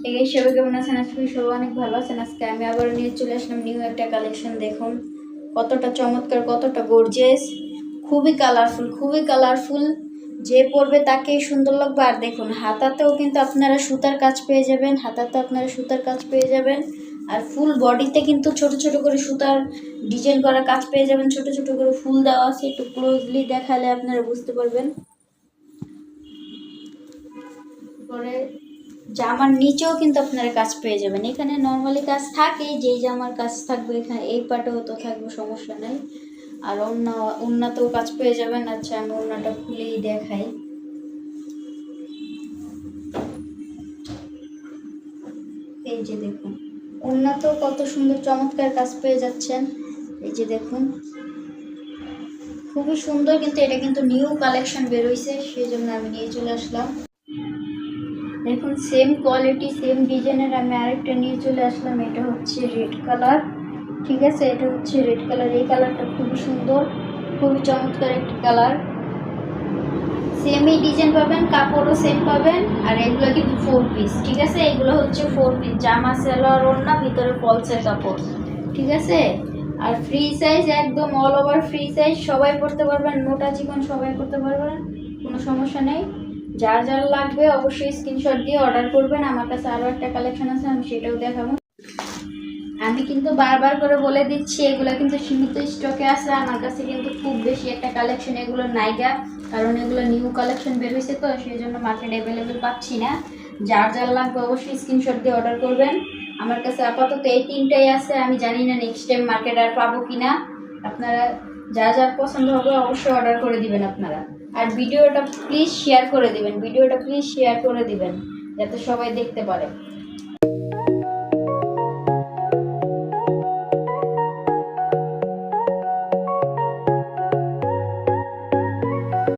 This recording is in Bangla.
এই সবাই কেমন আছেন? আজকে সবাই অনেক ভালো আছেন। আজকে আমি আবার নিয়ে চলে আসলাম নিউ একটা কালেকশন। দেখুন কতটা চমৎকার, কতটা গর্জিয়াস, খুবই কালারফুল। যে পরবে তাকেই সুন্দর লাগবে। আর দেখুন হাতাতেও কিন্তু আপনারা সুতার কাজ পেয়ে যাবেন, আর ফুল বডিতে কিন্তু ছোট ছোট করে সুতার ডিজাইন করা কাজ পেয়ে যাবেন, ছোট ছোট করে ফুল দেওয়া আছে। একটু ক্লোজলি দেখালে আপনারা বুঝতে পারবেন। পরে জামার নিচেও কিন্তু আপনারা কাজ পেয়ে যাবেন। এখানে নর্মালি কাজ থাকে, যেই জামার কাজ থাকবে এখানে এই পাটেও তো থাকবে, সমস্যা নেই। আর ওড়নাতেও কাজ পেয়ে যাবেন। আচ্ছা, আমি ওড়নাটা খুলেই দেখাই। এই যে দেখুন, ওড়নাতেও কত সুন্দর চমৎকার কাজ পেয়ে যাচ্ছেন। এই যে দেখুন, খুবই সুন্দর। কিন্তু এটা কিন্তু নিউ কালেকশন বেরোইছে, সেই জন্য আমি নিয়ে চলে আসলাম। দেখুন সেম কোয়ালিটি, সেম ডিজাইনের আমি আরেকটা নিয়ে চলে আসলাম। এটা হচ্ছে রেড কালার, ঠিক আছে? এটা হচ্ছে রেড কালার। এই কালারটা খুবই সুন্দর, খুবই চমৎকার একটি কালার। সেমই ডিজাইন পাবেন, কাপড়ও সেম পাবেন। আর এগুলো কিন্তু 4 পিস, ঠিক আছে? এগুলো হচ্ছে 4 পিস, জামা সালোয়ার ওড়না, ভিতরে ফলসের কাপড়, ঠিক আছে? আর ফ্রি সাইজ, একদম অল ওভার ফ্রি সাইজ, সবাই পড়তে পারবেন, মোটা চিকন সবাই পড়তে পারবেন, কোনো সমস্যা নেই। যার যার লাগবে অবশ্যই স্ক্রিনশট দিয়ে অর্ডার করবেন। আমার কাছে আরও একটা কালেকশন আছে, আমি সেটাও দেখাবো। আমি কিন্তু বারবার করে বলে দিচ্ছি, এগুলো কিন্তু সীমিত স্টকে আছে। আমার কাছে কিন্তু খুব বেশি একটা কালেকশন এগুলো নাইগা, কারণ এগুলো নিউ কালেকশন বের হয়েছে, তো সেই জন্য মার্কেট অ্যাভেলেবেল পাচ্ছি না। যার যার লাগবে অবশ্যই স্ক্রিনশট দিয়ে অর্ডার করবেন। আমার কাছে আপাতত এই 3টাই আছে, আমি জানি না নেক্সট টাইম মার্কেট আর পাবো কিনা। আপনারা যার যার পছন্দ হবে অবশ্যই অর্ডার করে দিবেন আপনারা। আর ভিডিওটা প্লিজ শেয়ার করে দিবেন, যাতে সবাই দেখতে পারে।